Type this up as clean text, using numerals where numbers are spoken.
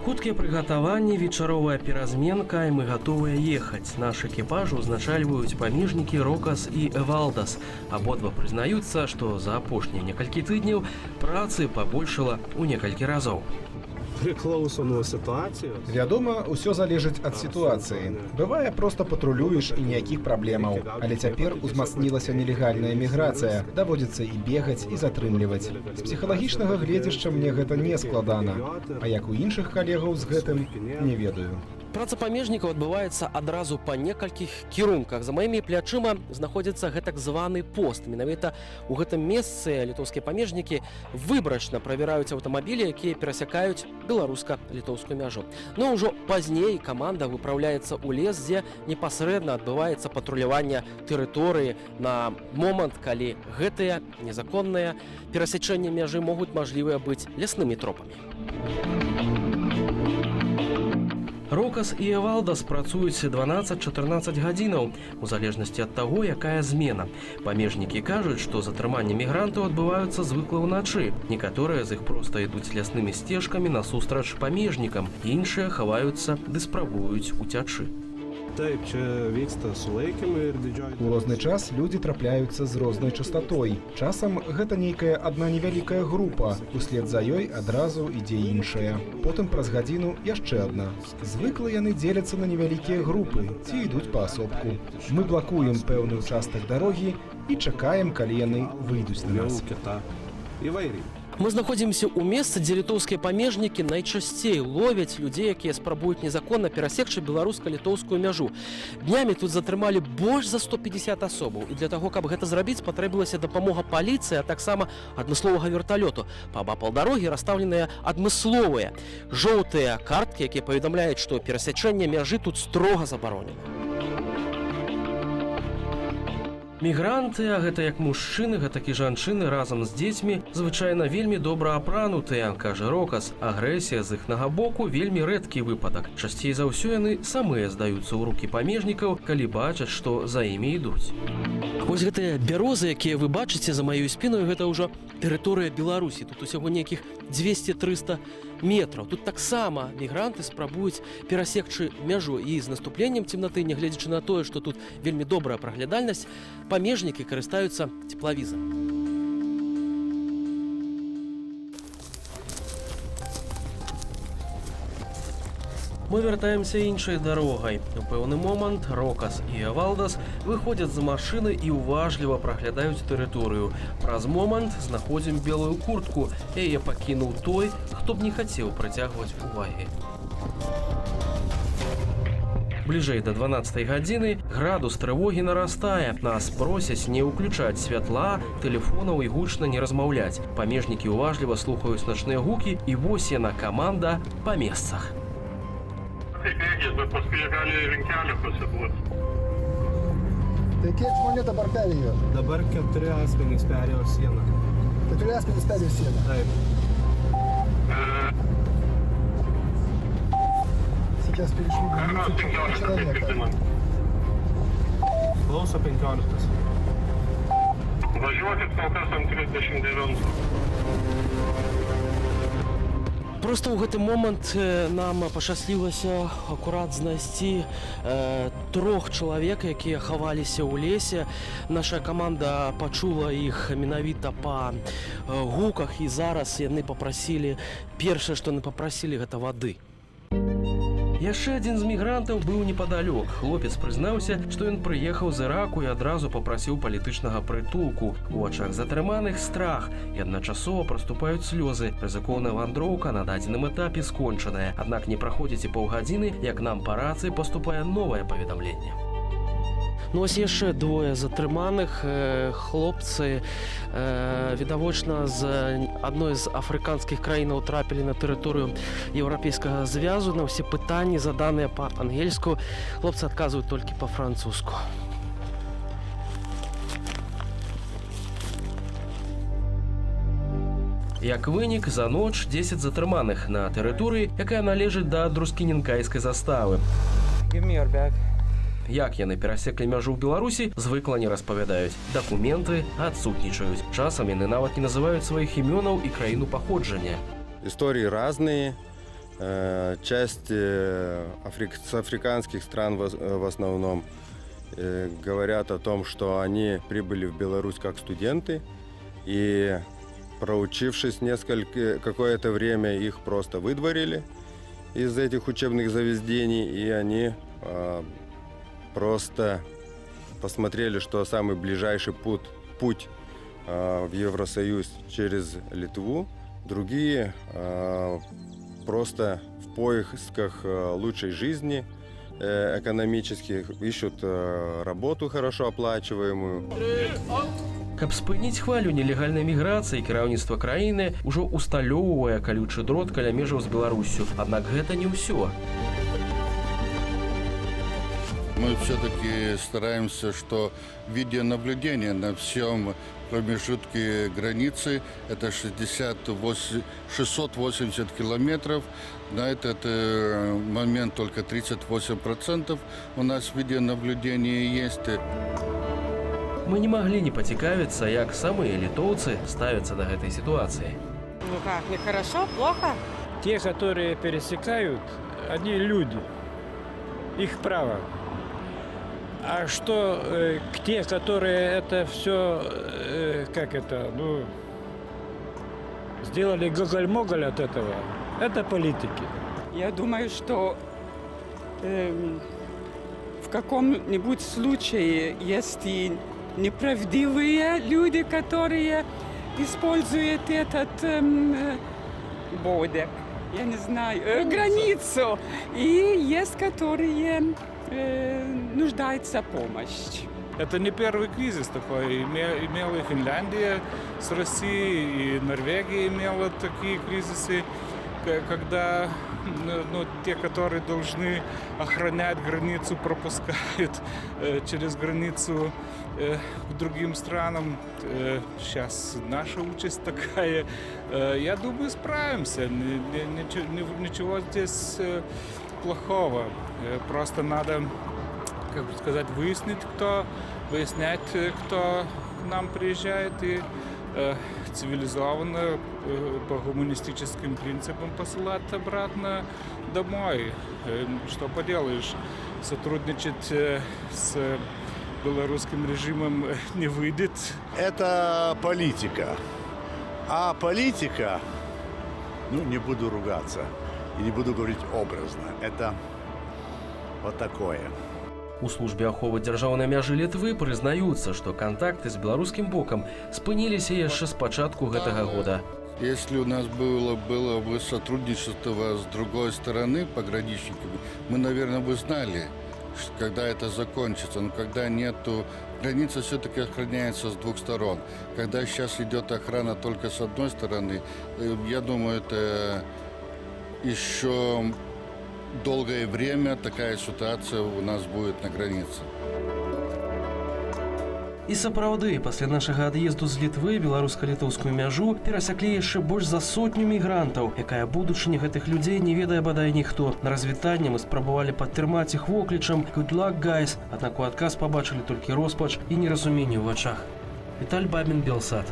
Хуткие приготования, вечеровая перазменка, и мы готовы ехать. Наш экипаж узначальваюць памежнікі Рокас и Эвалдас. Ободва признаются, что за апошнія некалькі тыдняў працы побольшало у некалькі разоў. Вядома, усё залежыць ад сітуацыі. Бывае, проста патрулюеш і ніякіх праблемаў. Але цяпер узмацнілася нелегальная міграцыя. Даводзіцца і бегаць, і затрымліваць. З псіхалагічнага гледзяшча мне гэта не складана. А як у іншых калегаў з гэтым, не ведаю. Праца памежнікаў адбываецца адразу па некалькіх кірунках. За маімі плячыма знаходзіцца гэтак званы пост. Менавіта ў гэтым месцы літоўскія памежнікі выбарачна правяраюць аўтамабілі, якія перасякаюць беларуска-літоўскую мяжу. Но ўжо пазней каманда выпраўляецца ў лес, дзе непасрэдна адбываецца патруляванне тэрыторыі на момант, калі гэтыя незаконныя перасячэнні мяжы могуць мажлівыя быць ляснымі тропамі. Рокас і Эвалдас працуюць 12-14 гадзінаў, у залежнасці ад таго, якая змена. Памежнікі кажуць, што затрыманне мігрантаў адбываюцца звыкла ўначы. Некаторыя з іх проста ідуць ляснымі сцежкамі насустрач памежнікам, іншыя хаваюцца ды спрабуюць уцячы. У розны час людзі трапляюцца з рознай частатой. Часам гэта нейкая адна невялікая група, услед за ёй адразу ідзе іншая. Потым праз гадзіну яшчэ адна. Звыкла яны дзеляцца на невялікія групы ці ідуць паасобку. Мы блакуем пэўны ўчастак дарогі і чакаем, калі яны выйдуць на нас. Мы знаходзімся ў месцы, дзе літоўскія памежнікі найчасцей ловяць людзей, якія спрабуюць незаконна перасекчы беларуска-літоўскую мяжу. Днямі тут затрымалі больш за 150 асобаў. І для таго, каб гэта зрабіць, патрэбілася дапамога паліцыі, а таксама адмысловага верталёту. Паабапал дарогі расстаўленыя адмысловыя жоўтыя карткі, якія паведамляюць, што перасячэнне мяжы тут строга забаронена. Мігранты, а гэта як мужчыны, гэтак і жанчыны разам з дзецьмі, звычайна вельмі добра апранутыя, кажа Рокас. Агрэсія з іхнага боку вельмі рэдкі выпадак. Часцей за ўсё яны самыя здаюцца ў рукі памежнікаў, калі бачаць, што за імі ідуць. Вось гэтыя бярозы, якія вы бачыце за маёй спіною, гэта ўжо тэрыторыя Беларусі. Тут усяго нейкіх 200-300 метраў. Тут таксама мігранты спрабуюць перасекчы мяжу. І з наступленнем цемнаты, нягледзячы на тое, што тут вельмі добрая праглядальнасць, памежнікі карыстаюцца цеплавізам. Мы вяртаемся іншай дарогай. У пэўны момант Рокас і Эвалдас выходзяць з машыны і уважліва праглядаюць тэрыторыю. Праз момант знаходзім белую куртку. Яе пакінуў той, хто б не хацеў прыцягваць увагі. Бліжэй да 12 гадзіны градус трывогі нарастае. Нас просяць не ўключаць святла, тэлефонаў і гучна не размаўляць. Памежнікі уважліва слухаюць начныя гукі, і вось яна каманда па месцах. Tai kiek žmonių dabar perėjo? Dabar 4 asmenys perėjo sieną. 4 asmenys perėjo sieną? Taip. Сейчас перешли границу человека. Klauso 15. Važiuokit kol kas ant 39. Просто ў гэты момант нам пашчаслівілася акурат знайсці 3 чалавек, якія хаваліся ў лесе. Наша каманда пачула іх менавіта па гуках, і зараз яны папрасілі, першае, што яны папрасілі, гэта вады. Яшчэ адзін з мігрантаў быў непадалёк. Хлопец прызнаўся, што ён прыехаў з Іраку і адразу папрасіў палітычнага прытулку. У вачах затрыманых страх і адначасова праступаюць слёзы. Рызыкоўная вандроўка на дадзеным этапе скончаная. Аднак не праходзіць і паўгадзіны, як нам па рацыі паступае новае паведамленне. Ну, ось яшчэ 2 затрыманых. Хлопцы, відавочна, з адной з афрыканскіх краінаў трапілі на тэрыторыю Еўрапейскага звязу. На ўсе пытанні, заданыя па-ангельску, хлопцы адказваюць толькі па-французску. Як вынік, за ноч 10 затрыманых на тэрыторыі, якая належыць да друскіненкайскай заставы. Give me your bag. Як яны перасеклі мяжу ў Беларусі, звыкла не распавядаюць. Дакументы адсутнічаюць. Часам яны нават не называюць сваіх імёнаў і краіну паходжання. Истории разные. часть с африканских стран в основном говорят о том, что они прибыли в Беларусь как студенты и, проучившись какое-то время, их просто выдворили из этих учебных заведений, и они просто посмотрели, что самый ближайший путь в Евросоюз через Литву. Другие просто в поисках лучшей жизни экономических ищут работу хорошо оплачиваемую. Каб спыніць хвалю нелегальнай міграцыі, кіраўніцтва краіны ўжо усталёўвае калючы дрот каля межаў з Беларуссю. Аднак гэта не ўсё. Мы все-таки стараемся, что видеонаблюдение на всем промежутке границы, это 680 километров, на этот момент только 38% у нас видеонаблюдение есть. Мы не могли не пацікавіцца, як самыя літоўцы ставяцца да гэтай сітуацыі. Ну как, нехорошо, плохо? Те, которые пересекают, они люди. Их право. А что те, которые это все, сделали гоголь-моголь от этого, это политики. Я думаю, что в каком-нибудь случае есть и неправдивые люди, которые используют этот бордер, я не знаю, границу, и есть, которые нуждаются в помощи. Это не первый кризис такой. Имела и Финляндия с Россией, и Норвегия имела такие кризисы, когда те, которые должны охранять границу, пропускают через границу к другим странам. Сейчас наша участь такая. Я думаю, справимся. Ничего здесь плохого. Просто надо, как бы сказать, выяснять, кто к нам приезжает, и цивилизованно, по гуманистическим принципам посылать обратно домой. Что поделаешь, сотрудничать с белорусским режимом не выйдет. Это политика. А политика, не буду ругаться и не буду говорить образно, это вот такое. У службе аховы дзяржаўнай мяжы Літвы прызнаюцца, што кантакты з беларускім бокам спыніліся яшчэ з пачатку гэтага года. Если у нас было бы сотрудничество с другой стороны, пограничниками, мы, наверное, бы знали, когда это закончится. Но когда нету, граница все-таки охраняется с двух сторон. Когда сейчас идет охрана только с одной стороны, я думаю, это еще долгое время такая ситуация у нас будет на границе. І сапраўды, пасля нашага ад'езду з Літвы беларуска-літоўскую мяжу перасяклі яшчэ больш за 100 мігрантаў, якая будучыня гэтых людзей не ведае бадай ніхто. На развітанне мы спрабавалі падтрымаць іх воклічам «Good luck, guys», аднак у адказ пабачылі толькі роспач і неразуменне ў вачах. Віталь Бабін, Белсат.